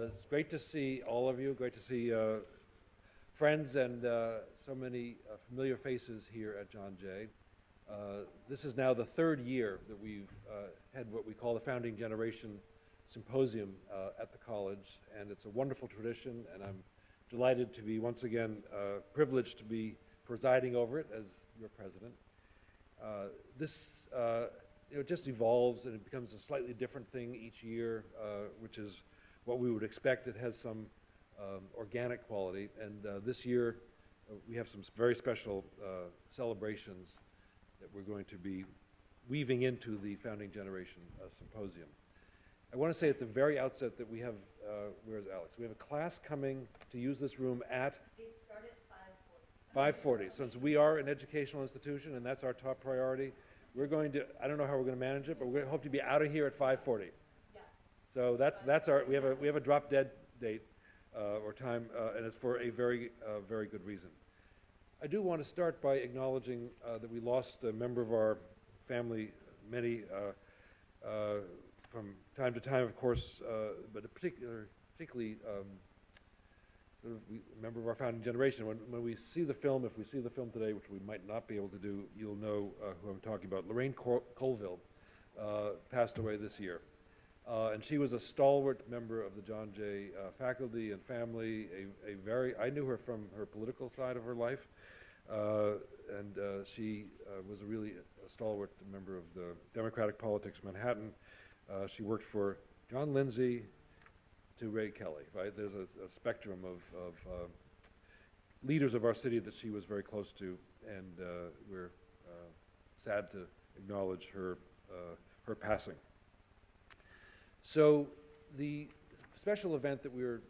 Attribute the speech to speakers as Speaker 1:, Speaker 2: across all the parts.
Speaker 1: It's great to see all of you. Great to see friends and so many familiar faces here at John Jay. This is now the third year that we've had what we call the Founding Generation Symposium at the college, and it's a wonderful tradition, and I'm delighted to be once again privileged to be presiding over it as your president. This it just evolves and it becomes a slightly different thing each year, which is what we would expect. It has some organic quality, and this year we have some very special celebrations that we're going to be weaving into the Founding Generation Symposium. I want to say at the very outset that we have, where's Alex? We have a class coming to use this room at?
Speaker 2: It started at
Speaker 1: 5:40. Since we are an educational institution and that's our top priority, we're going to, I don't know how we're going to manage it, but we're going to hope to be out of here at 5:40.
Speaker 2: Yeah.
Speaker 1: So that's our, we have a drop dead date or time, and it's for a very good reason. I do want to start by acknowledging that we lost a member of our family, many from time to time, of course, but particularly sort of a member of our founding generation. When we see the film, if we see the film today, which we might not be able to do, you'll know who I'm talking about. Lorraine Colville passed away this year. And she was a stalwart member of the John Jay faculty and family, I knew her from her political side of her life, and she was really a stalwart member of the Democratic politics of Manhattan. She worked for John Lindsay to Ray Kelly, right? There's a spectrum of leaders of our city that she was very close to, and we're sad to acknowledge her passing. So the special event that we're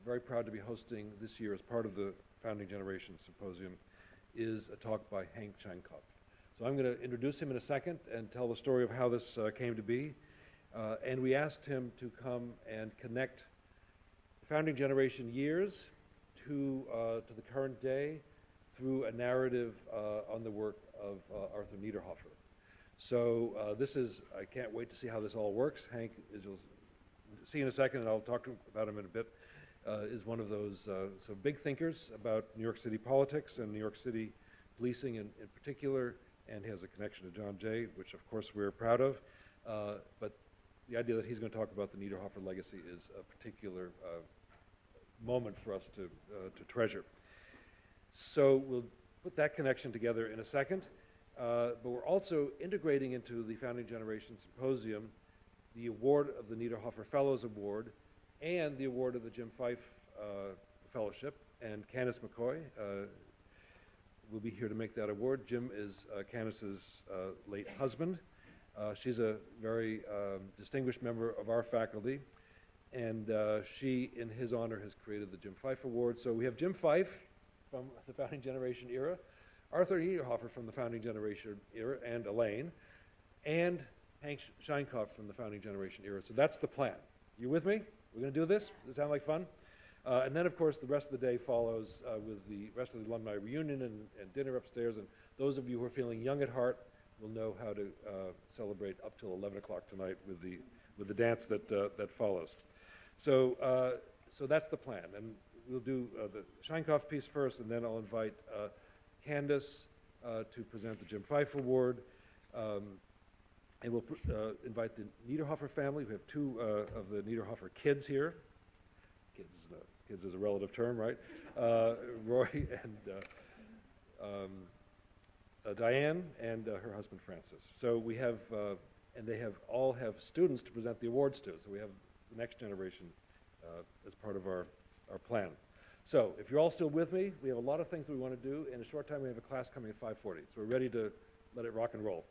Speaker 1: very proud to be hosting this year as part of the Founding Generation Symposium is a talk by Hank Scheinkopf. So I'm going to introduce him in a second and tell the story of how this came to be. And we asked him to come and connect the Founding Generation years to the current day through a narrative on the work of Arthur Niederhofer. So this is, I can't wait to see how this all works. Hank, as you'll see in a second, and I'll talk about him in a bit, is one of those so big thinkers about New York City politics and New York City policing in particular, and has a connection to John Jay, which of course we're proud of. But the idea that he's going to talk about the Niederhofer legacy is a particular moment for us to treasure. So we'll put that connection together in a second. But we're also integrating into the Founding Generation Symposium the award of the Niederhofer Fellows Award and the award of the Jim Fife Fellowship. And Candace McCoy will be here to make that award. Jim is Candace's late husband. She's a very distinguished member of our faculty, and she, in his honor, has created the Jim Fife Award. So we have Jim Fife from the Founding Generation era, Arthur Niederhofer from the Founding Generation era, and Elaine, and Hank Scheinkopf from the Founding Generation era. So that's the plan. You with me? We're going to do this? Does it sound like fun? And then, of course, the rest of the day follows with the rest of the alumni reunion and dinner upstairs. And those of you who are feeling young at heart will know how to celebrate up till 11 o'clock tonight with the dance that follows. So so that's the plan. And we'll do the Scheinkopf piece first, and then I'll invite Candace to present the Jim Fife Award. And we'll invite the Niederhofer family. We have two of the Niederhofer kids here. Kids is a relative term, right? Roy and Diane and her husband Francis. So we have, and they all have students to present the awards to. So we have the next generation as part of our plan. So if you're all still with me, we have a lot of things that we want to do. In a short time, we have a class coming at 5:40. So we're ready to let it rock and roll.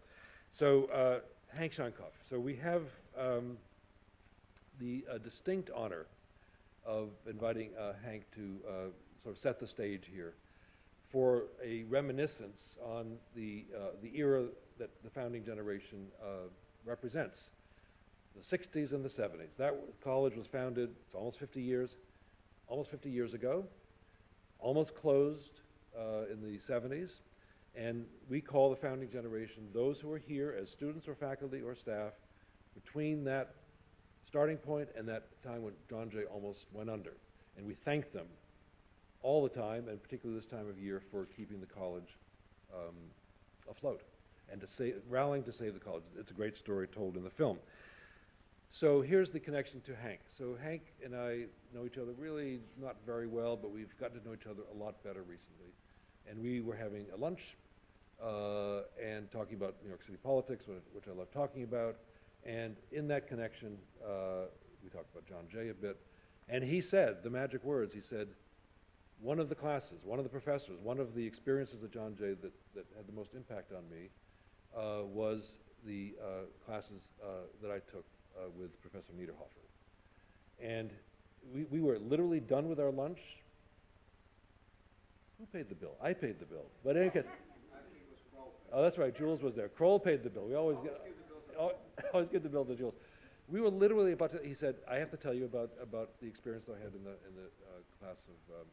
Speaker 1: So Hank Scheinkopf. So we have the distinct honor of inviting Hank to sort of set the stage here for a reminiscence on the era that the Founding Generation represents, the 60s and the 70s. That college was founded, it's almost 50 years ago, almost closed in the 70s, and we call the Founding Generation those who are here as students or faculty or staff between that starting point and that time when John Jay almost went under. And we thank them all the time, and particularly this time of year, for keeping the college afloat and rallying to save the college. It's a great story told in the film. So here's the connection to Hank. So Hank and I know each other really not very well, but we've gotten to know each other a lot better recently. And we were having a lunch and talking about New York City politics, which I love talking about. And in that connection, we talked about John Jay a bit. And he said the magic words. He said, one of the classes, one of the professors, one of the experiences of John Jay that had the most impact on me was the classes that I took with Professor Niederhofer. And we were literally done with our lunch. Who paid the bill? I paid the bill. But in any case, oh, that's right, Jules was there. Kroll paid the bill. We always give the bill to Jules. We were literally about to, he said, I have to tell you about the experience that I had in the class of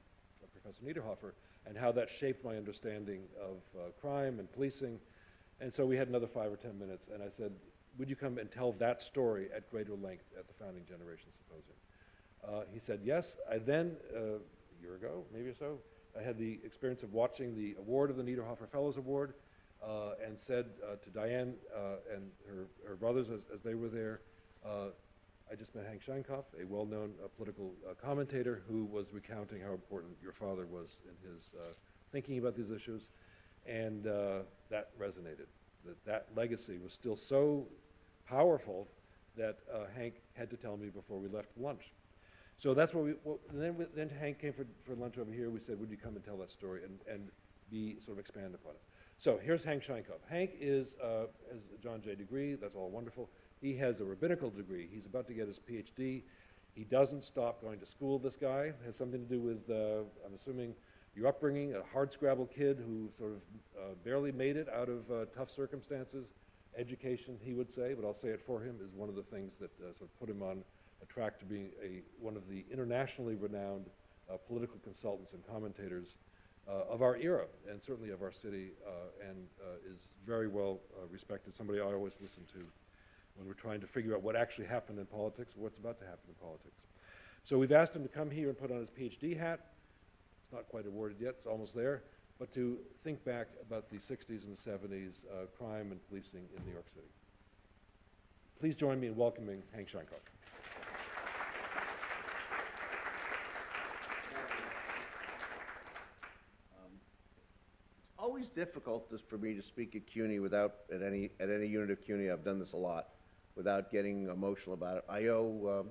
Speaker 1: Professor Niederhofer and how that shaped my understanding of crime and policing. And so we had another 5 or 10 minutes, and I said, would you come and tell that story at greater length at the Founding Generation Symposium? He said yes. I then, a year ago, maybe or so, I had the experience of watching the award of the Niederhofer Fellows Award and said to Diane and her brothers as they were there, I just met Hank Scheinkopf, a well-known political commentator who was recounting how important your father was in his thinking about these issues, and that resonated. That legacy was still so powerful that Hank had to tell me before we left for lunch. So that's what then Hank came for lunch over here. We said, would you come and tell that story and sort of expand upon it. So here's Hank Scheinkopf. Hank has a John Jay degree. That's all wonderful. He has a rabbinical degree. He's about to get his PhD. He doesn't stop going to school, this guy. It has something to do with, I'm assuming, your upbringing, a hardscrabble kid who sort of barely made it out of tough circumstances. Education, he would say, but I'll say it for him, is one of the things that sort of put him on a track to being one of the internationally renowned political consultants and commentators of our era, and certainly of our city, and is very well respected, somebody I always listen to when we're trying to figure out what actually happened in politics or what's about to happen in politics. So we've asked him to come here and put on his PhD hat. It's not quite awarded yet, it's almost there, but to think back about the 60s and the 70s crime and policing in New York City. Please join me in welcoming Hank Scheinkopf.
Speaker 3: It's always difficult for me to speak at CUNY without, at any unit of CUNY, I've done this a lot, without getting emotional about it. I owe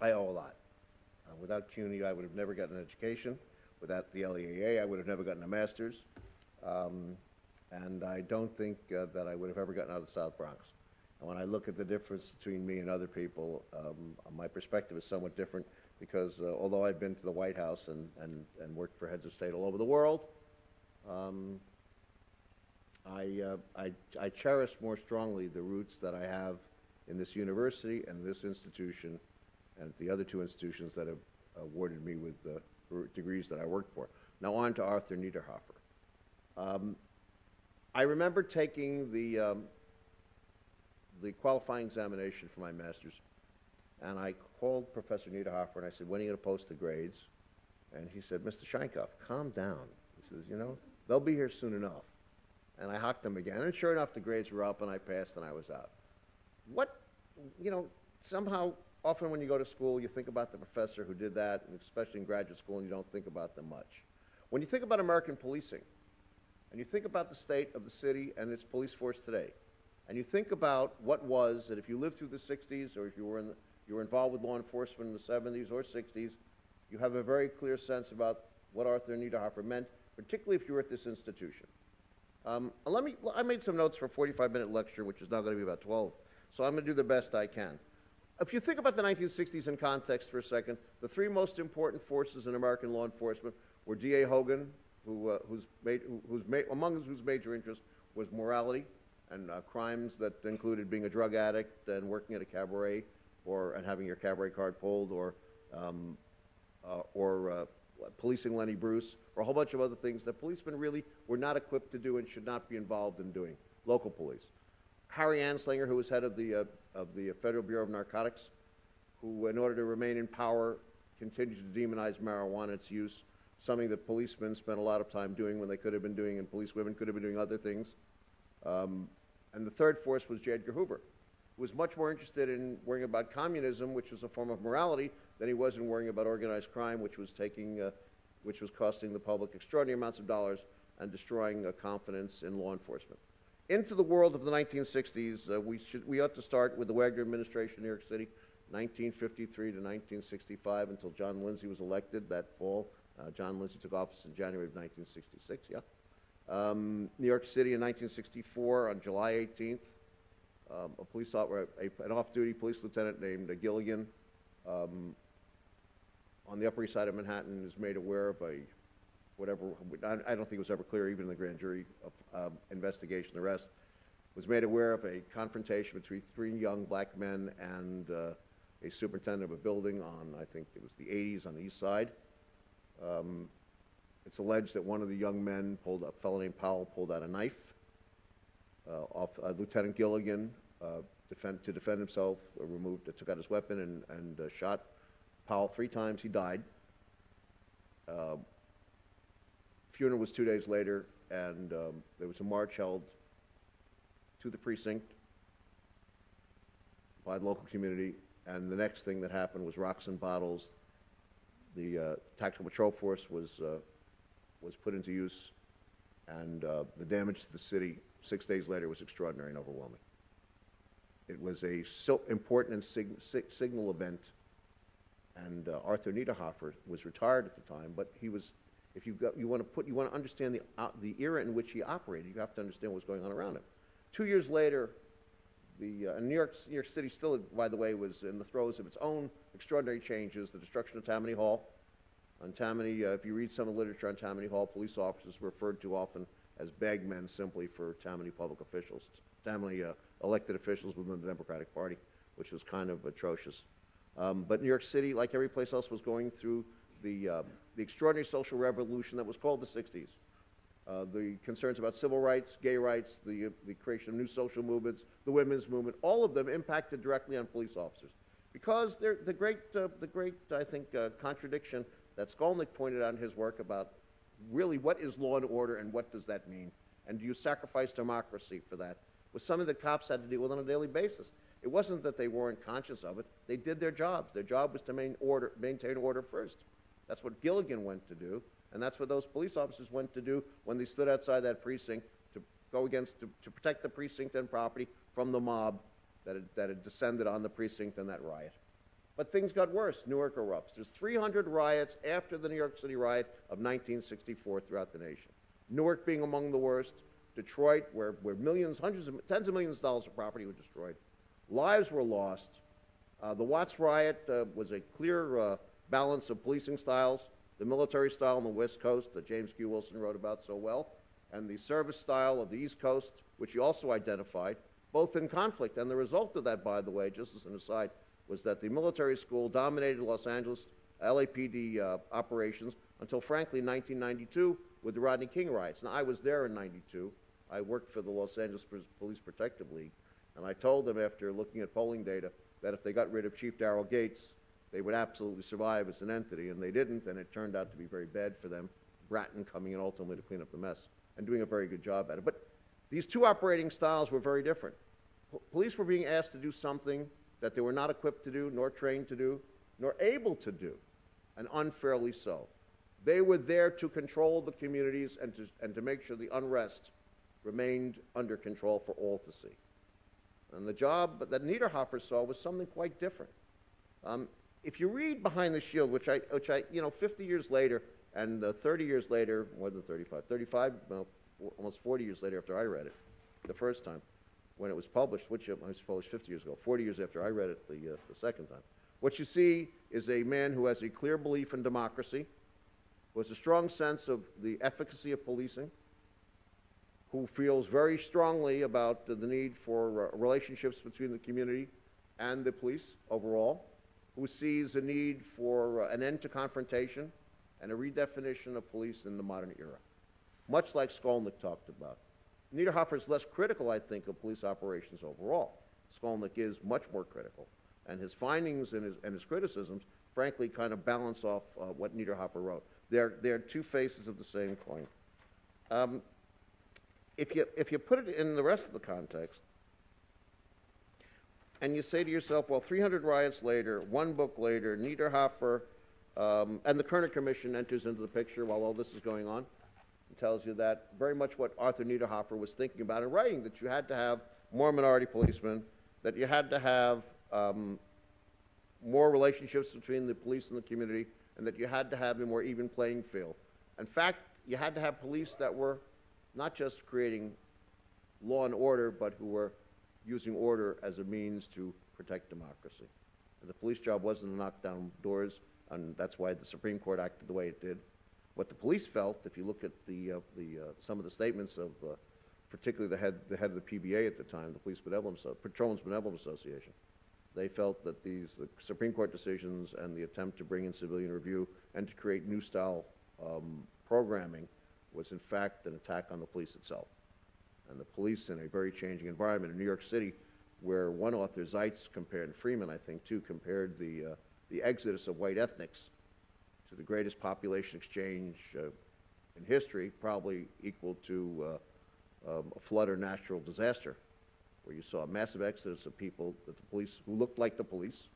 Speaker 3: a lot. Without CUNY, I would have never gotten an education. Without the LEAA, I would have never gotten a master's. And I don't think that I would have ever gotten out of the South Bronx. And when I look at the difference between me and other people, my perspective is somewhat different because although I've been to the White House and worked for heads of state all over the world, I cherish more strongly the roots that I have in this university and this institution and the other two institutions that have awarded me with the degrees that I worked for. Now on to Arthur Niederhofer. I remember taking the qualifying examination for my master's, and I called Professor Niederhofer and I said, when are you going to post the grades? And he said, Mr. Scheinkopf, calm down. He says, you know, they'll be here soon enough. And I hocked him again, and sure enough, the grades were up, and I passed, and I was out. Somehow, often when you go to school, you think about the professor who did that, and especially in graduate school, and you don't think about them much. When you think about American policing, and you think about the state of the city and its police force today, and you think about what was, that if you lived through the 60s, or if you were involved with law enforcement in the 70s or 60s, you have a very clear sense about what Arthur Niederhofer meant, particularly if you were at this institution. I made some notes for a 45-minute lecture, which is now going to be about 12, so I'm going to do the best I can. If you think about the 1960s in context for a second, the three most important forces in American law enforcement were D.A. Hogan, among whose major interest was morality and crimes that included being a drug addict and working at a cabaret, and having your cabaret card pulled, or policing Lenny Bruce, or a whole bunch of other things that policemen really were not equipped to do and should not be involved in doing, local police. Harry Anslinger, who was head of the Federal Bureau of Narcotics, who, in order to remain in power, continued to demonize marijuana, its use, something that policemen spent a lot of time doing when they could have been doing, and policewomen could have been doing other things. And the third force was J. Edgar Hoover, who was much more interested in worrying about communism, which was a form of morality, than he was in worrying about organized crime, which was costing the public extraordinary amounts of dollars and destroying confidence in law enforcement. Into the world of the 1960s, we ought to start with the Wagner administration in New York City, 1953 to 1965, until John Lindsay was elected that fall. John Lindsay took office in January of 1966, yeah. New York City in 1964, on July 18th, an off-duty police lieutenant named Gilligan on the Upper East Side of Manhattan is made aware of I don't think it was ever clear, even in the grand jury investigation, arrest, was made aware of a confrontation between three young black men and a superintendent of a building on, I think it was the 80s on the East Side. It's alleged that one of the young men, a fellow named Powell, pulled out a knife. Lieutenant Gilligan, to defend himself, took out his weapon and shot Powell 3 times. He died. Funeral was 2 days later, and there was a march held to the precinct by the local community, and the next thing that happened was rocks and bottles. The tactical patrol force was put into use, and the damage to the city 6 days later was extraordinary and overwhelming. It was a so important and signal event, and Arthur Niederhofer was retired at the time, but he was. If you want to understand the era in which he operated, you have to understand what's going on around him. 2 years later, New York City still, by the way, was in the throes of its own extraordinary changes. The destruction of Tammany Hall. On Tammany, if you read some of the literature on Tammany Hall, police officers were referred to often as bagmen simply for Tammany public officials, Tammany elected officials within the Democratic Party, which was kind of atrocious. But New York City, like every place else, was going through the extraordinary social revolution that was called the 60s. The concerns about civil rights, gay rights, the creation of new social movements, the women's movement, all of them impacted directly on police officers. Because the great, I think, contradiction that Skolnick pointed out in his work about really what is law and order and what does that mean, and do you sacrifice democracy for that, was something that cops had to deal with on a daily basis. It wasn't that they weren't conscious of it. They did their jobs. Their job was to maintain order first. That's what Gilligan went to do, and that's what those police officers went to do when they stood outside that precinct to protect the precinct and property from the mob that had descended on the precinct in that riot. But things got worse. Newark erupts. There's 300 riots after the New York City riot of 1964 throughout the nation. Newark being among the worst. Detroit, where millions, tens of millions of dollars of property were destroyed. Lives were lost. The Watts riot was a clear balance of policing styles, the military style on the West Coast that James Q. Wilson wrote about so well, and the service style of the East Coast, which he also identified, both in conflict. And the result of that, by the way, just as an aside, was that the military school dominated Los Angeles LAPD operations until, frankly, 1992 with the Rodney King riots. Now, I was there in 92. I worked for the Los Angeles Police Protective League, and I told them after looking at polling data that if they got rid of Chief Darrell Gates, they would absolutely survive as an entity, and they didn't, and it turned out to be very bad for them, Bratton coming in ultimately to clean up the mess and doing a very good job at it. But these two operating styles were very different. Police were being asked to do something that they were not equipped to do, nor trained to do, nor able to do, and unfairly so. They were there to control the communities and to make sure the unrest remained under control for all to see. And the job that Niederhofer saw was something quite different. If you read Behind the Shield, which I 50 years later and 30 years later, more than 35, well, almost 40 years later after I read it the first time, when it was published, which was published 50 years ago, 40 years after I read it the second time. What you see is a man who has a clear belief in democracy, who has a strong sense of the efficacy of policing, who feels very strongly about the need for relationships between the community and the police overall, who sees a need for an end to confrontation, and a redefinition of police in the modern era, much like Skolnick talked about. Niederhofer is less critical, I think, of police operations overall. Skolnick is much more critical, and his findings and his criticisms, frankly, kind of balance off what Niederhofer wrote. They're two faces of the same coin. If you put it in the rest of the context, and you say to yourself, well, 300 riots later, one book later, Niederhofer, and the Kerner Commission enters into the picture while all this is going on, and tells you that very much what Arthur Niederhofer was thinking about in writing, that you had to have more minority policemen, that you had to have more relationships between the police and the community, and that you had to have a more even playing field. In fact, you had to have police that were not just creating law and order, but who were using order as a means to protect democracy. And the police job wasn't to knock down doors, and that's why the Supreme Court acted the way it did. What the police felt, if you look at some of the statements of particularly the head of the PBA at the time, the Patrolmen's Benevolent Association, they felt that the Supreme Court decisions and the attempt to bring in civilian review and to create new style programming was in fact an attack on the police itself. And the police in a very changing environment in New York City, where one author, Zeitz, compared, and Freeman, I think, too, compared the exodus of white ethnics to the greatest population exchange in history, probably equal to a flood or natural disaster, where you saw a massive exodus of people that the police, who looked like the police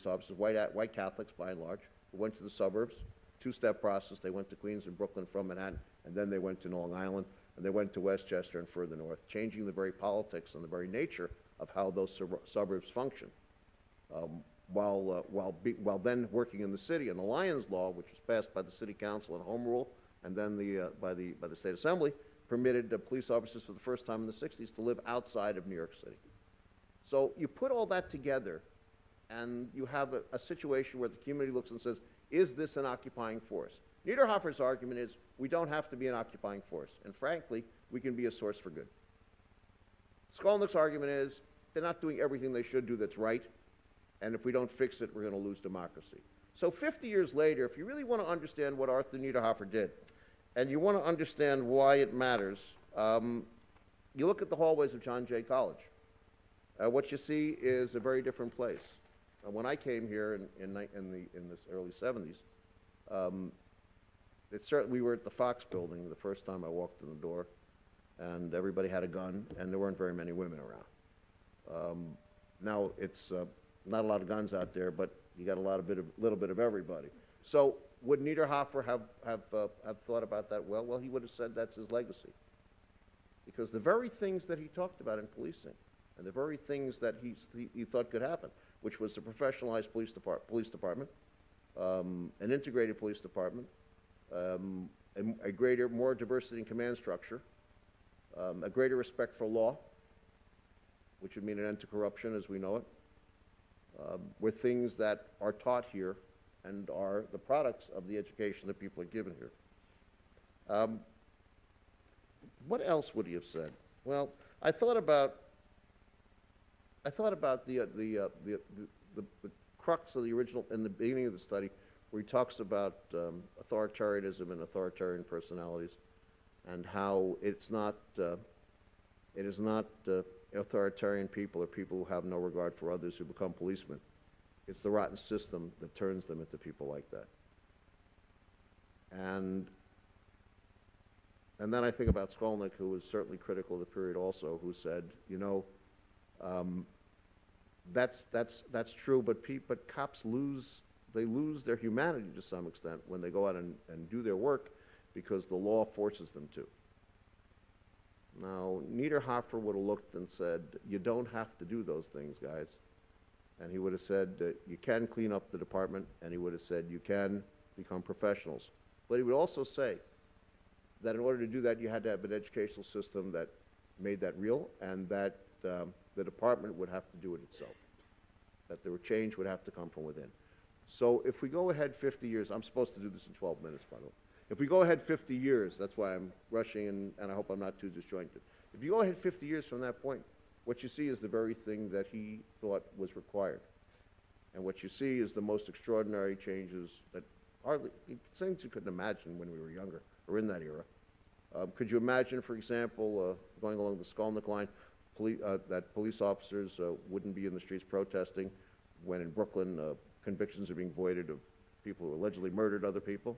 Speaker 3: officers, white Catholics by and large, who went to the suburbs, two-step process. They went to Queens and Brooklyn from Manhattan, and then they went to Long Island, and they went to Westchester and further north, changing the very politics and the very nature of how those suburbs function. While then working in the city, and the Lyons Law, which was passed by the City Council and Home Rule, and then by the State Assembly, permitted police officers for the first time in the 60s to live outside of New York City. So you put all that together, and you have a situation where the community looks and says, is this an occupying force? Niederhofer's argument is, we don't have to be an occupying force, and frankly, we can be a source for good. Skolnick's argument is, they're not doing everything they should do that's right, and if we don't fix it, we're going to lose democracy. So 50 years later, if you really want to understand what Arthur Niederhofer did, and you want to understand why it matters, you look at the hallways of John Jay College. What you see is a very different place. When I came here in the early 70s, we were at the Fox building the first time I walked in the door, and everybody had a gun, and there weren't very many women around. Now it's not a lot of guns out there, but you got a little bit of everybody. So would Niederhofer have thought about that? Well, he would have said that's his legacy, because the very things that he talked about in policing, and the very things that he thought could happen, which was a professionalized police department, an integrated police department, a greater, more diversity in command structure, a greater respect for law, which would mean an end to corruption as we know it, were things that are taught here and are the products of the education that people are given here. What else would he have said? Well, I thought about the crux of the original, in the beginning of the study, where he talks about authoritarianism and authoritarian personalities, and how it is not authoritarian people or people who have no regard for others who become policemen. It's the rotten system that turns them into people like that. And then I think about Skolnick, who was certainly critical of the period also, who said, you know, that's true, but cops lose their humanity to some extent when they go out and do their work, because the law forces them to. Now, Niederhofer would have looked and said, you don't have to do those things, guys. And he would have said, you can clean up the department, and he would have said, you can become professionals. But he would also say that in order to do that, you had to have an educational system that made that real, and that the department would have to do it itself, that the change would have to come from within. So if we go ahead 50 years, I'm supposed to do this in 12 minutes, by the way. If we go ahead 50 years, that's why I'm rushing, and I hope I'm not too disjointed. If you go ahead 50 years from that point, what you see is the very thing that he thought was required. And what you see is the most extraordinary changes that hardly, things you couldn't imagine when we were younger or in that era. Could you imagine, for example, going along the Skolnick line, that police officers wouldn't be in the streets protesting when in Brooklyn convictions are being voided of people who allegedly murdered other people?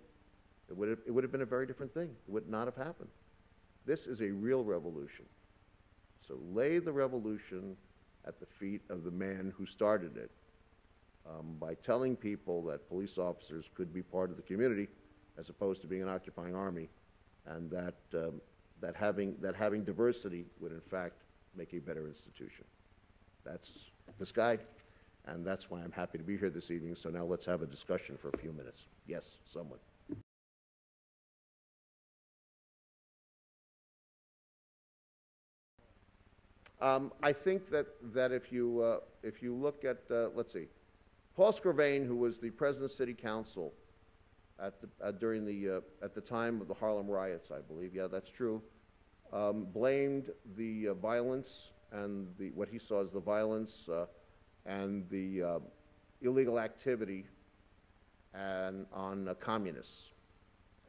Speaker 3: It would have been a very different thing. It would not have happened. This is a real revolution. So lay the revolution at the feet of the man who started it by telling people that police officers could be part of the community as opposed to being an occupying army, and that having diversity would in fact make a better institution. That's this guy, and that's why I'm happy to be here this evening. So now let's have a discussion for a few minutes. Yes, someone. I think that if you look at, let's see, Paul Scrivain, who was the president of City Council at the time of the Harlem riots, I believe, yeah, that's true, blamed the violence and what he saw as the violence and the illegal activity on communists.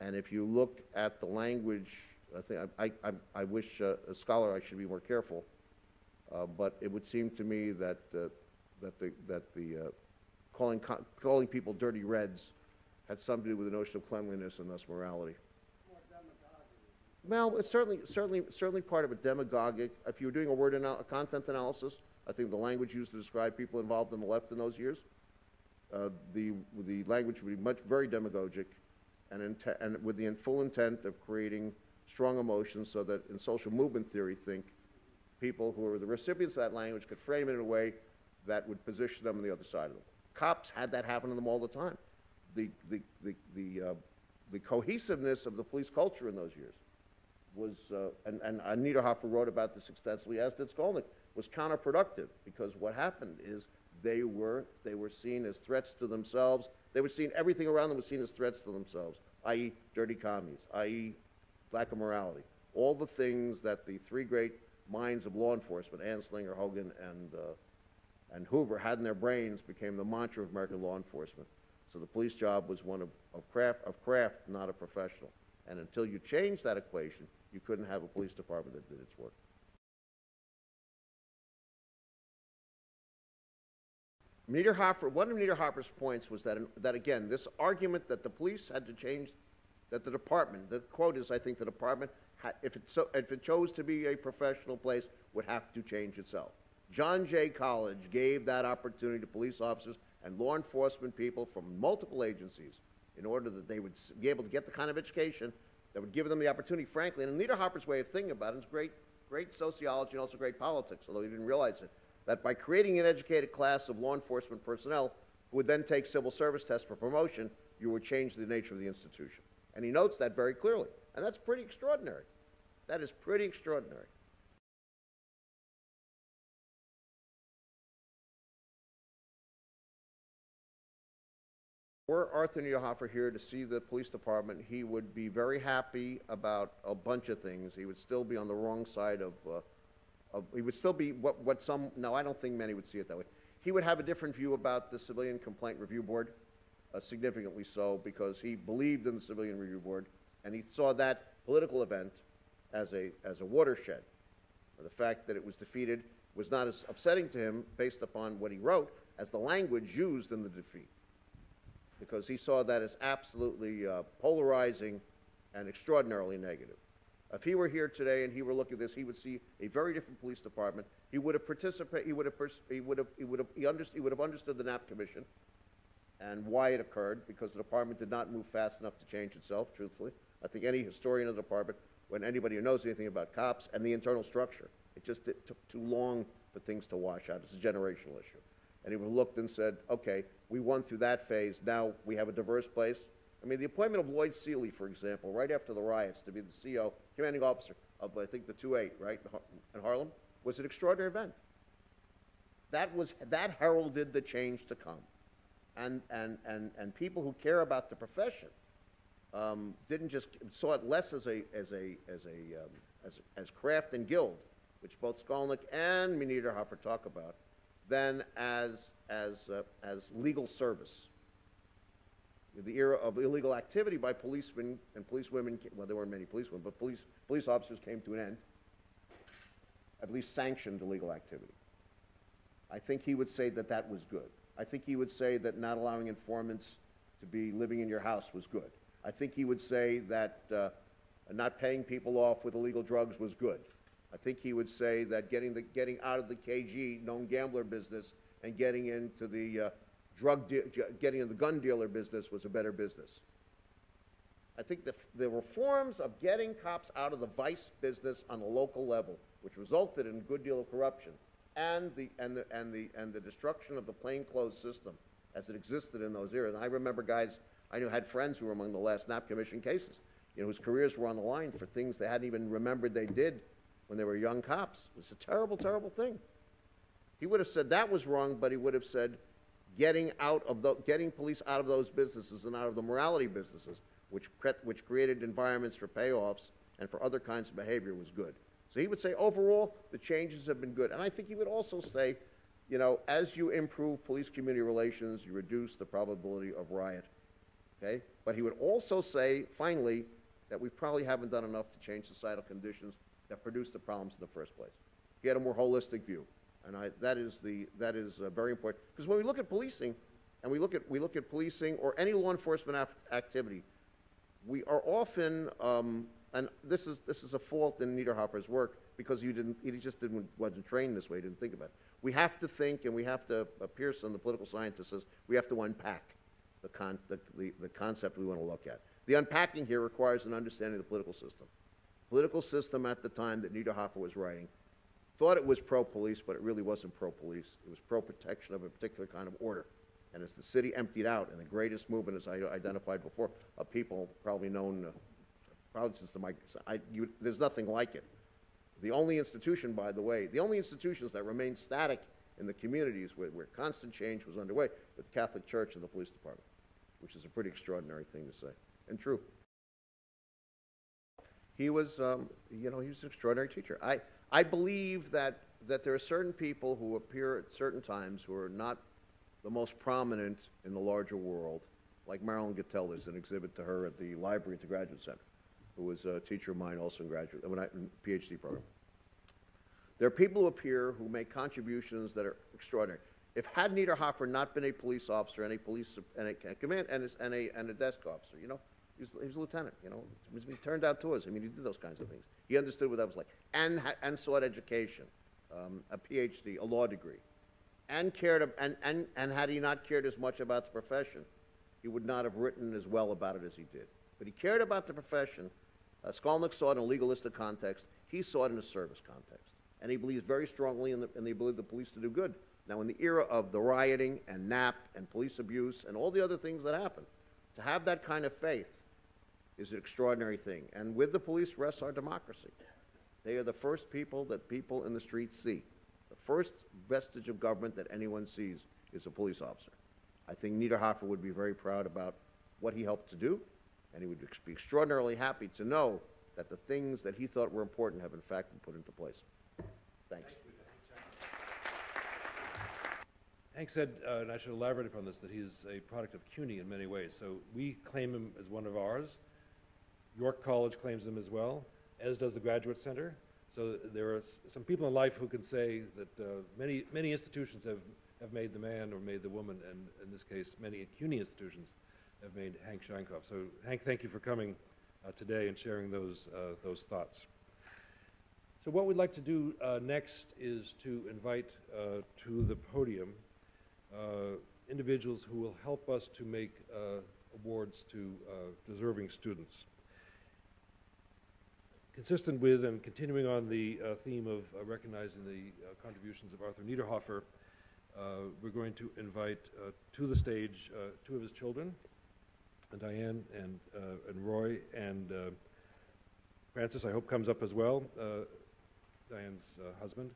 Speaker 3: And if you look at the language, I wish, a scholar, I should be more careful. But it would seem to me that calling people dirty reds had something to do with the notion of cleanliness and thus morality.
Speaker 2: More demagogic.
Speaker 3: Well, it's certainly part of a demagogic. If you were doing a content analysis, I think the language used to describe people involved in the left in those years, the language would be very demagogic, and with the full intent of creating strong emotions, so that in social movement theory, people who are the recipients of that language could frame it in a way that would position them on the other side of them. Cops had that happen to them all the time. The cohesiveness of the police culture in those years was, and Niederhofer wrote about this extensively, as did Skolnick, was counterproductive, because what happened is they were seen as threats to themselves. They were seen, everything around them was seen as threats to themselves, i.e. dirty commies, i.e. lack of morality. All the things that the three great minds of law enforcement, Anslinger, Hogan, and Hoover, had in their brains became the mantra of American law enforcement. So the police job was one of craft, not a professional. And until you changed that equation, you couldn't have a police department that did its work. One of Niederhofer's points was that again, this argument that the police had to change, that the department, the quote is, I think, the department, if it chose to be a professional place, would have to change itself. John Jay College gave that opportunity to police officers and law enforcement people from multiple agencies in order that they would be able to get the kind of education that would give them the opportunity, frankly, and Niederhofer's way of thinking about it is great sociology and also great politics, although he didn't realize it, that by creating an educated class of law enforcement personnel who would then take civil service tests for promotion, you would change the nature of the institution. And he notes that very clearly. And that's pretty extraordinary. That is pretty extraordinary. Were Arthur Niederhofer here to see the police department, he would be very happy about a bunch of things. He would still be on the wrong side he would still be no, I don't think many would see it that way. He would have a different view about the Civilian Complaint Review Board, significantly so, because he believed in the Civilian Review Board, and he saw that political event as a watershed. The fact that it was defeated was not as upsetting to him, based upon what he wrote, as the language used in the defeat, because he saw that as absolutely polarizing and extraordinarily negative. If he were here today and he were looking at this, he would see a very different police department. He would have participated. He would have understood the Knapp Commission and why it occurred, because the department did not move fast enough to change itself. Truthfully, I think any historian of the department, when anybody who knows anything about cops and the internal structure, it took too long for things to wash out. It's a generational issue. And he would have looked and said, okay, we won through that phase. Now we have a diverse place. I mean, the appointment of Lloyd Seeley, for example, right after the riots, to be the CO, commanding officer of, I think, the 2-8, right, in Harlem, was an extraordinary event. That heralded the change to come. And people who care about the profession didn't just saw it less as craft and guild, which both Skolnick and Niederhofer talk about, than as legal service. The era of illegal activity by policemen and policewomen, well, there weren't many policemen, but police officers came to an end, at least sanctioned illegal activity. I think he would say that that was good. I think he would say that not allowing informants to be living in your house was good. I think he would say that not paying people off with illegal drugs was good. I think he would say that getting out of the KG, known gambler business, and getting into the getting in the gun dealer business was a better business. I think the reforms of getting cops out of the vice business on the local level, which resulted in a good deal of corruption, and the destruction of the plainclothes system as it existed in those eras. And I remember guys I knew had friends who were among the last Knapp Commission cases, whose careers were on the line for things they hadn't even remembered they did when they were young cops. It was a terrible, terrible thing. He would have said that was wrong, but he would have said getting police out of those businesses and out of the morality businesses, which created environments for payoffs and for other kinds of behavior, was good. So he would say, overall, the changes have been good. And I think he would also say, as you improve police-community relations, you reduce the probability of riot. Okay? But he would also say, finally, that we probably haven't done enough to change societal conditions that produce the problems in the first place. He had a more holistic view. And that is very important, because when we look at policing, and we look at policing or any law enforcement activity, we are often, and this is a fault in Niederhoffer's work, because he just wasn't trained this way. He didn't think about it. We have to think, and we have to. Pearson, the political scientist, says we have to unpack the concept we want to look at. The unpacking here requires an understanding of the political system. Political system at the time that Niederhoffer was writing thought it was pro-police, but it really wasn't pro-police. It was pro-protection of a particular kind of order. And as the city emptied out, and the greatest movement, as I identified before, of people probably known, probably since there's nothing like it. The only institution, by the way, the only institutions that remained static in the communities where constant change was underway were the Catholic Church and the police department, which is a pretty extraordinary thing to say, and true. He was, he was an extraordinary teacher. I believe that there are certain people who appear at certain times who are not the most prominent in the larger world, like Marilyn Gattell. There's an exhibit to her at the library at the Graduate Center, who was a teacher of mine also in PhD program. There are people who appear who make contributions that are extraordinary. If had Niederhoffer not been a police officer and a desk officer, he was a lieutenant, he turned out tours. He did those kinds of things. He understood what that was like, and sought education, a PhD, a law degree, and had he not cared as much about the profession, he would not have written as well about it as he did. But he cared about the profession. Skolnick saw it in a legalistic context. He saw it in a service context, and he believes very strongly in the ability of the police to do good. Now, in the era of the rioting and Knapp and police abuse and all the other things that happened, to have that kind of faith is an extraordinary thing. And with the police rests our democracy. They are the first people that people in the streets see. The first vestige of government that anyone sees is a police officer. I think Niederhoffer would be very proud about what he helped to do, and he would be extraordinarily happy to know that the things that he thought were important have in fact been put into place. Thanks.
Speaker 1: Hank said, and I should elaborate upon this, that he's a product of CUNY in many ways. So we claim him as one of ours. York College claims him as well, as does the Graduate Center. So there are some people in life who can say that many institutions have made the man or made the woman, and in this case, many CUNY institutions have made Hank Scheinkopf. So Hank, thank you for coming today and sharing those thoughts. So what we'd like to do next is to invite to the podium individuals who will help us to make awards to deserving students. Consistent with and continuing on the theme of recognizing the contributions of Arthur Niederhoffer, we're going to invite to the stage two of his children, Diane and Roy, and Francis, I hope, comes up as well, Diane's husband.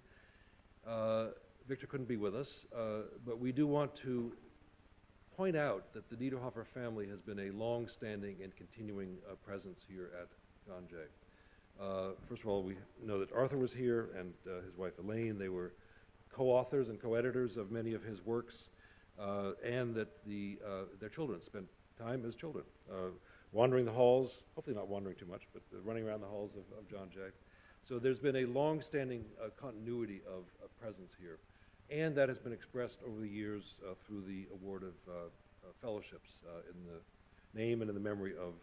Speaker 1: Victor couldn't be with us, but we do want to point out that the Niederhoffer family has been a long-standing and continuing presence here at John Jay. First of all, we know that Arthur was here and his wife Elaine. They were co-authors and co-editors of many of his works, and that their children spent time as children, wandering the halls, hopefully not wandering too much, but running around the halls of John Jay. So there's been a long-standing continuity of presence here, and that has been expressed over the years through the award of fellowships in the name and in the memory of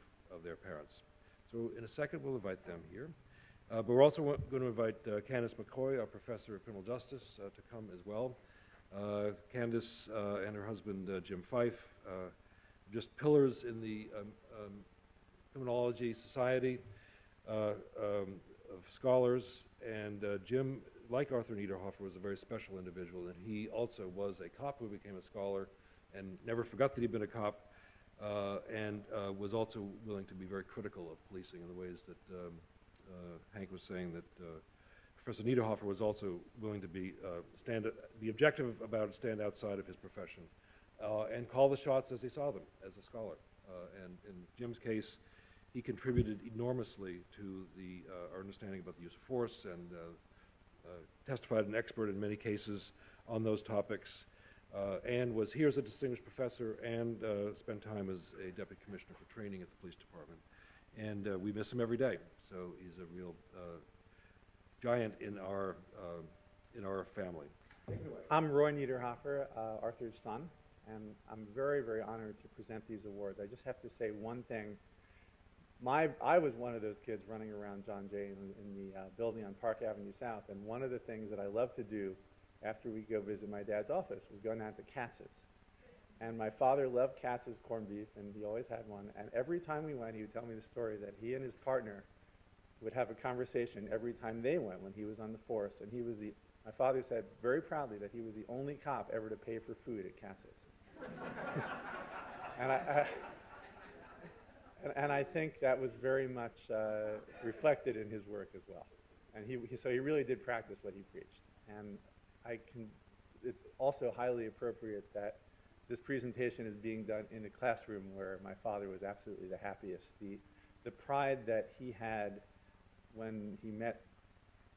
Speaker 1: their parents. So in a second, we'll invite them here. But we're also going to invite Candace McCoy, our professor of criminal justice, to come as well. Candace and her husband, Jim Fife, just pillars in the criminology society of scholars. And Jim, like Arthur Niederhofer, was a very special individual, and he also was a cop who became a scholar and never forgot that he'd been a cop, and was also willing to be very critical of policing in the ways that Hank was saying that Professor Niederhofer was also willing to be objective about it, stand outside of his profession, and call the shots as he saw them as a scholar. And in Jim's case, he contributed enormously to our understanding about the use of force, and testified an expert in many cases on those topics, and was here as a distinguished professor, and spent time as a deputy commissioner for training at the police department. And we miss him every day. So he's a real giant in our family. Take it away.
Speaker 4: I'm Roy Niederhofer, Arthur's son, and I'm very, very honored to present these awards. I just have to say one thing. I was one of those kids running around John Jay in the building on Park Avenue South, and one of the things that I loved to do after we go visit my dad's office was going down to Katz's. And my father loved Katz's corned beef, and he always had one. And every time we went, he would tell me the story that he and his partner would have a conversation every time they went when he was on the force. And my father said very proudly that he was the only cop ever to pay for food at Katz's. And I think that was very much reflected in his work as well. And so he really did practice what he preached. And it's also highly appropriate that this presentation is being done in a classroom where my father was absolutely the happiest. The pride that he had when he met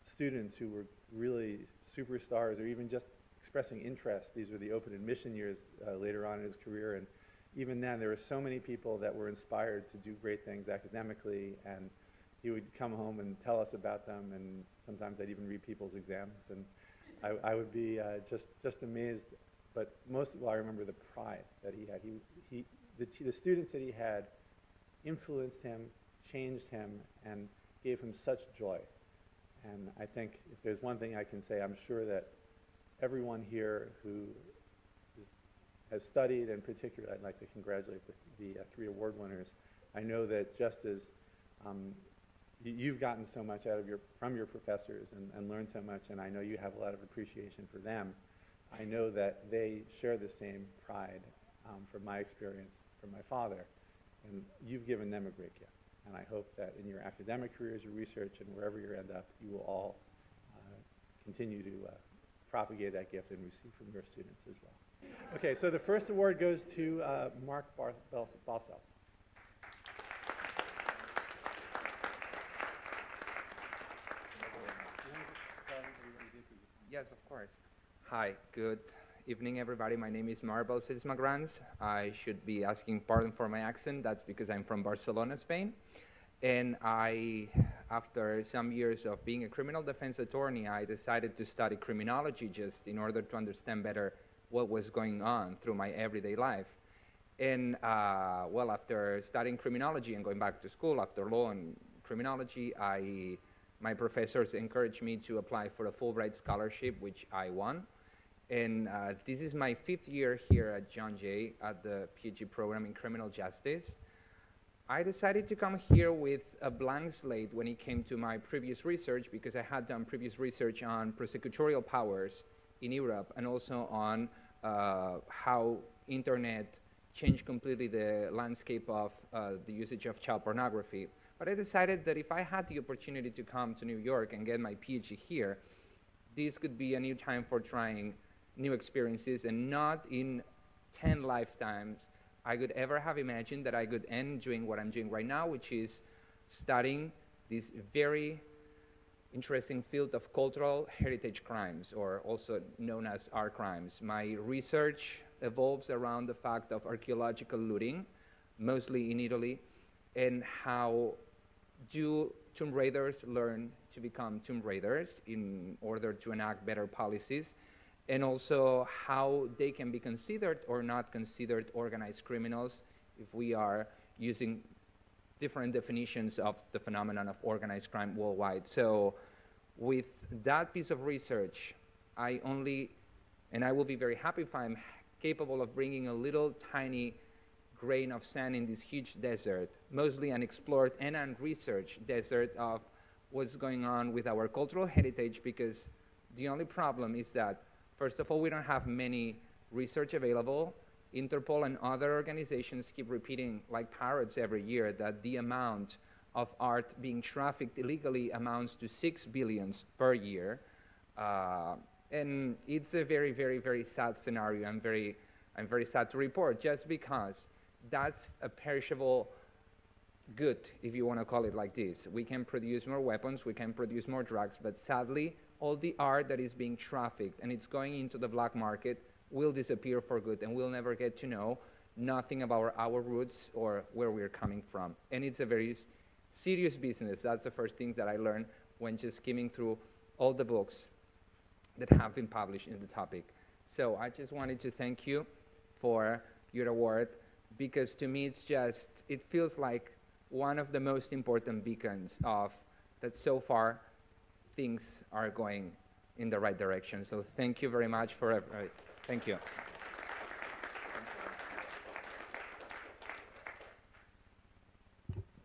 Speaker 4: students who were really superstars, or even just expressing interest. These were the open admission years later on in his career, and even then there were so many people that were inspired to do great things academically, and he would come home and tell us about them, and sometimes I'd even read people's exams, and I would be just amazed. But most of all, I remember the pride that he had. The students that he had influenced him, changed him, and gave him such joy. And I think if there's one thing I can say, I'm sure that everyone here who has studied, and particularly I'd like to congratulate the 3 award winners. I know that just as you've gotten so much from your professors and learned so much, and I know you have a lot of appreciation for them, I know that they share the same pride from my experience from my father, and you've given them a great gift. And I hope that in your academic careers, your research, and wherever you end up, you will all continue to propagate that gift and receive from your students as well. Okay, so the first award goes to Mark Balcells.
Speaker 5: Yes, of course. Hi, good evening, everybody. My name is Marc Balcells. I should be asking pardon for my accent. That's because I'm from Barcelona, Spain. And after some years of being a criminal defense attorney, I decided to study criminology just in order to understand better what was going on through my everyday life. And, well, after studying criminology and going back to school after law and criminology, my professors encouraged me to apply for a Fulbright scholarship, which I won. And this is my 5th year here at John Jay at the PhD program in criminal justice. I decided to come here with a blank slate when it came to my previous research, because I had done previous research on prosecutorial powers in Europe, and also on how internet changed completely the landscape of the usage of child pornography. But I decided that if I had the opportunity to come to New York and get my PhD here, this could be a new time for trying new experiences, and not in 10 lifetimes I could ever have imagined that I could end doing what I'm doing right now, which is studying this very interesting field of cultural heritage crimes, or also known as art crimes. My research evolves around the fact of archaeological looting mostly in Italy, and how do Tomb Raiders learn to become Tomb Raiders in order to enact better policies, and also how they can be considered or not considered organized criminals if we are using different definitions of the phenomenon of organized crime worldwide. So with that piece of research, I will be very happy if I'm capable of bringing a little tiny grain of sand in this huge desert, mostly unexplored and unresearched desert of what's going on with our cultural heritage, because the only problem is that, first of all, we don't have many research available. Interpol and other organizations keep repeating like parrots every year that the amount of art being trafficked illegally amounts to 6 billion per year. And it's a very, very, very sad scenario. I'm very sad to report, just because that's a perishable good, if you want to call it like this. We can produce more weapons, we can produce more drugs, but sadly, all the art that is being trafficked and it's going into the black market will disappear for good, and we'll never get to know nothing about our roots or where we're coming from. And it's a very serious business. That's the first thing that I learned when just skimming through all the books that have been published in the topic. So I just wanted to thank you for your award, because to me it feels like one of the most important beacons of that so far things are going in the right direction. So thank you very much for thank you.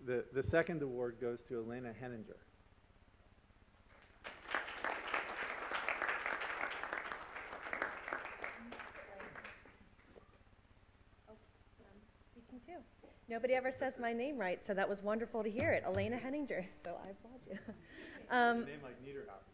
Speaker 4: The second award goes to Elena Henninger.
Speaker 6: Speaking too. Nobody ever says my name right, so that was wonderful to hear it. Elena Henninger, so I applaud you.
Speaker 4: A name like Niederhoff.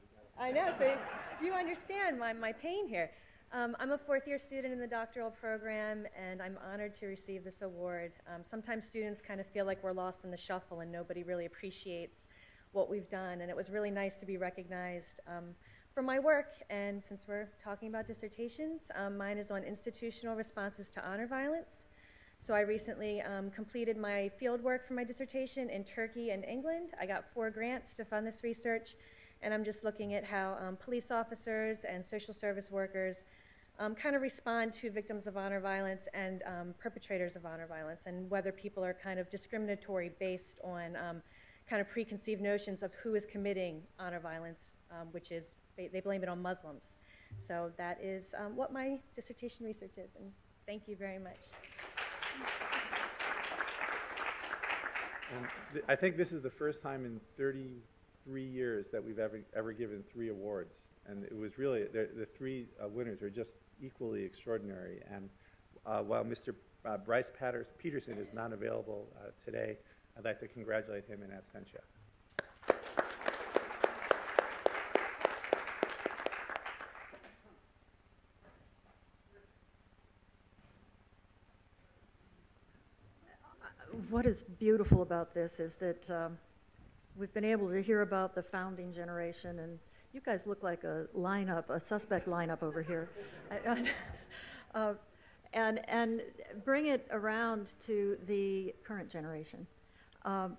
Speaker 6: I know, so you understand my pain here. I'm a fourth-year student in the doctoral program, and I'm honored to receive this award. Sometimes students kind of feel like we're lost in the shuffle and nobody really appreciates what we've done, and it was really nice to be recognized for my work. And since we're talking about dissertations, mine is on institutional responses to honor violence. So I recently completed my field work for my dissertation in Turkey and England. I got 4 grants to fund this research, and I'm just looking at how police officers and social service workers kind of respond to victims of honor violence and perpetrators of honor violence, and whether people are kind of discriminatory based on kind of preconceived notions of who is committing honor violence, which is, they blame it on Muslims. So that is what my dissertation research is, and thank you very much.
Speaker 4: And I think this is the first time in 33 years that we've ever given 3 awards. And it was really, the 3 winners are just equally extraordinary. And while Mr. Bryce Peterson is not available today, I'd like to congratulate him in absentia.
Speaker 7: What is beautiful about this is that we've been able to hear about the founding generation, and you guys look like a lineup, a suspect lineup over here, and bring it around to the current generation. I'm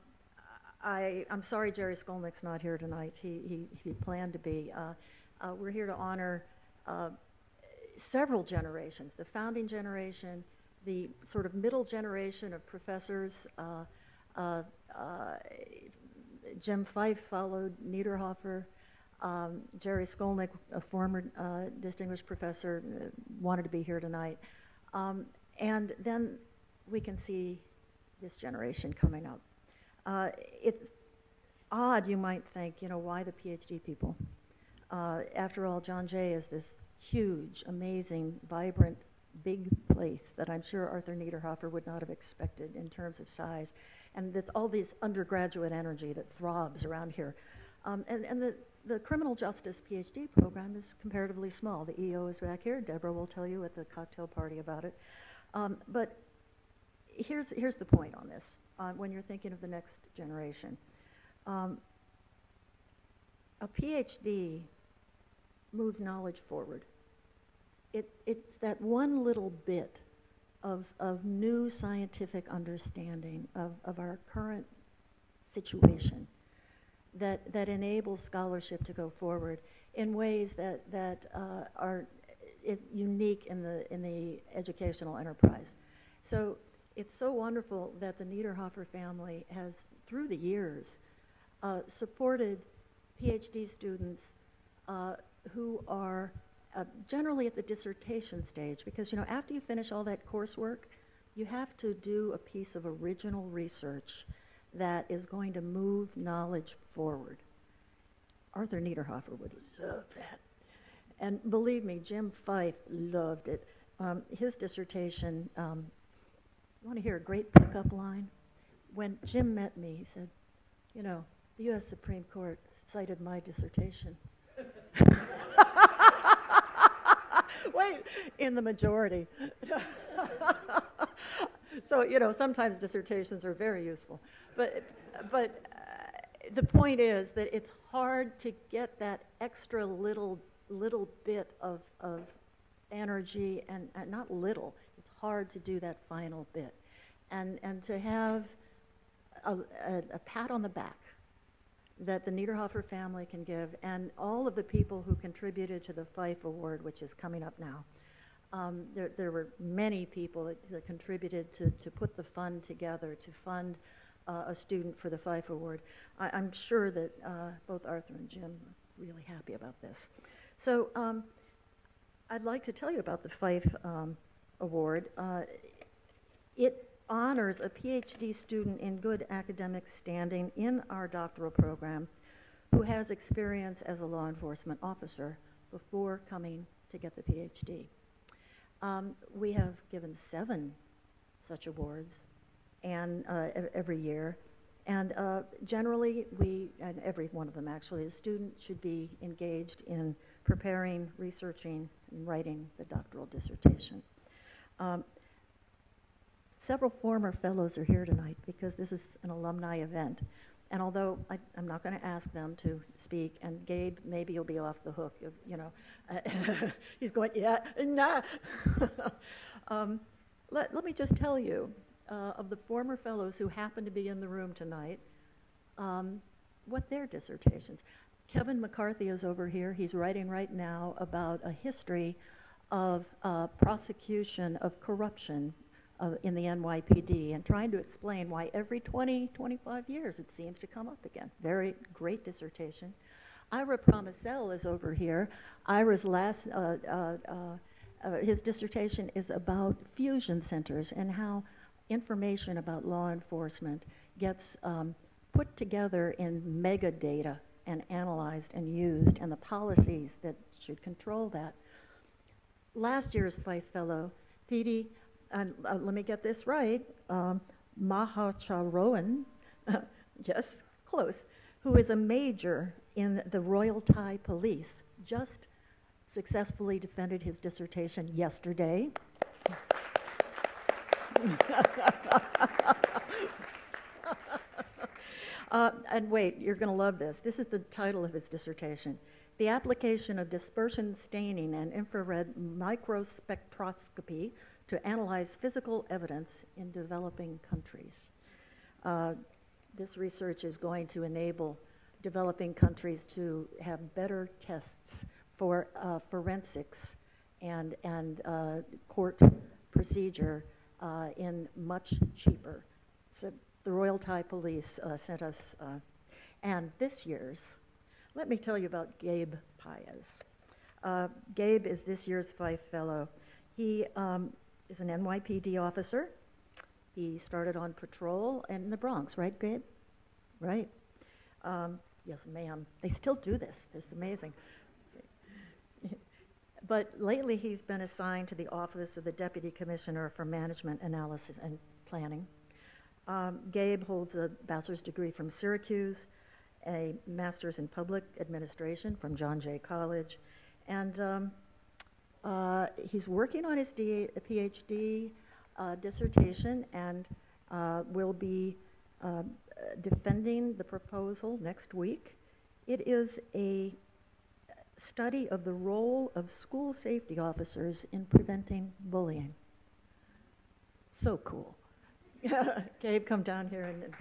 Speaker 7: sorry Jerry Skolnick's not here tonight. He planned to be. We're here to honor several generations, the founding generation, the sort of middle generation of professors. Jim Fife followed Niederhofer. Jerry Skolnick, a former distinguished professor, wanted to be here tonight. And then we can see this generation coming up. It's odd, you might think, why the PhD people? After all, John Jay is this huge, amazing, vibrant, big place that I'm sure Arthur Niederhofer would not have expected in terms of size. And it's all this undergraduate energy that throbs around here. And the criminal justice PhD program is comparatively small. The EO is back here. Deborah will tell you at the cocktail party about it. But here's the point on this, when you're thinking of the next generation. A PhD moves knowledge forward. It's that one little bit of new scientific understanding of our current situation that enables scholarship to go forward in ways that are unique in the educational enterprise. So it's so wonderful that the Niederhofer family has, through the years, supported PhD students who are generally at the dissertation stage, because after you finish all that coursework, you have to do a piece of original research that is going to move knowledge forward. Arthur Niederhofer would love that. And believe me, Jim Fife loved it. His dissertation, you want to hear a great pickup line? When Jim met me, he said, the U.S. Supreme Court cited my dissertation. Wait, in the majority. So, sometimes dissertations are very useful. But the point is that it's hard to get that extra little bit of energy, and not little, it's hard to do that final bit. And to have a pat on the back that the Niederhofer family can give, and all of the people who contributed to the Fife Award, which is coming up now. There were many people that contributed to put the fund together, to fund a student for the Fife Award. I'm sure that both Arthur and Jim are really happy about this. So I'd like to tell you about the Fife Award. It honors a PhD student in good academic standing in our doctoral program who has experience as a law enforcement officer before coming to get the PhD. We have given 7 such awards and every year, and generally and every one of them actually, the student should be engaged in preparing, researching, and writing the doctoral dissertation. Several former fellows are here tonight because this is an alumni event. And although I'm not going to ask them to speak, and Gabe, maybe you'll be off the hook, he's going, yeah, nah. Let me just tell you, of the former fellows who happen to be in the room tonight, what their dissertations. Kevin McCarthy is over here. He's writing right now about a history of prosecution of corruption in the NYPD, and trying to explain why every 20, 25 years it seems to come up again. Very great dissertation. Ira Promisel is over here. Ira's his dissertation is about fusion centers and how information about law enforcement gets put together in megadata and analyzed and used, and the policies that should control that. Last year's Fife Fellow, Thidi, and let me get this right, Mahacharoen, yes, close, who is a major in the Royal Thai Police, just successfully defended his dissertation yesterday. And wait, you're going to love this. This is the title of his dissertation. The application of dispersion staining and infrared microspectroscopy to analyze physical evidence in developing countries. This research is going to enable developing countries to have better tests for forensics and court procedure in much cheaper. So the Royal Thai Police sent us, and this year's, let me tell you about Gabe Paez. Gabe is this year's Fife Fellow. He is an NYPD officer. He started on patrol in the Bronx, right, Gabe? Right. Yes, ma'am. They still do this. This is amazing. But lately he's been assigned to the Office of the Deputy Commissioner for Management Analysis and Planning. Gabe holds a bachelor's degree from Syracuse, a master's in public administration from John Jay College, and he's working on his PhD dissertation, and will be defending the proposal next week. It is a study of the role of school safety officers in preventing bullying. So cool. Gabe, come down here and.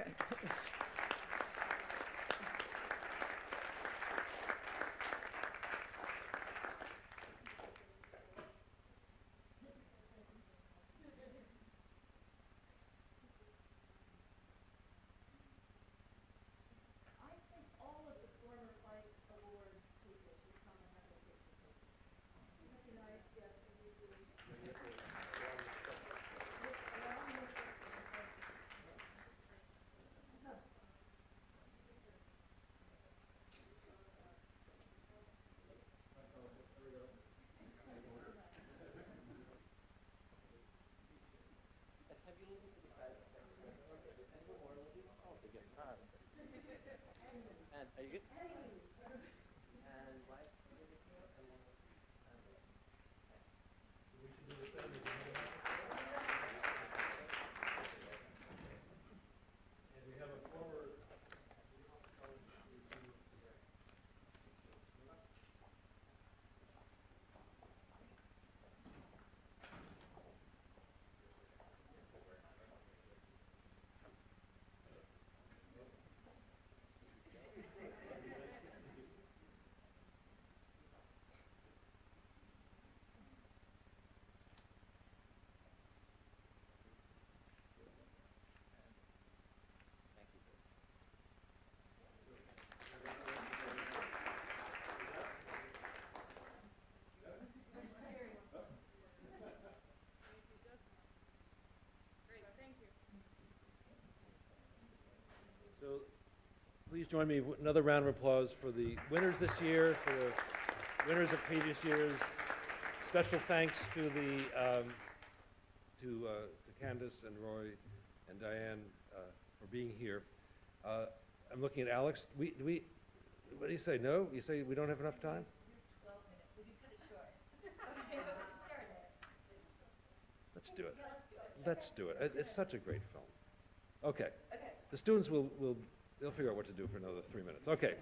Speaker 1: So please join me with another round of applause for the winners this year, for the winners of previous years. Special thanks to the to Candace and Roy and Diane for being here. I'm looking at Alex. What do you say? No? You say we don't have enough time? 12 minutes. We can cut it short. Let's do it. Let's do it. It's such a great film. Okay. The students they'll figure out what to do for another 3 minutes. Okay.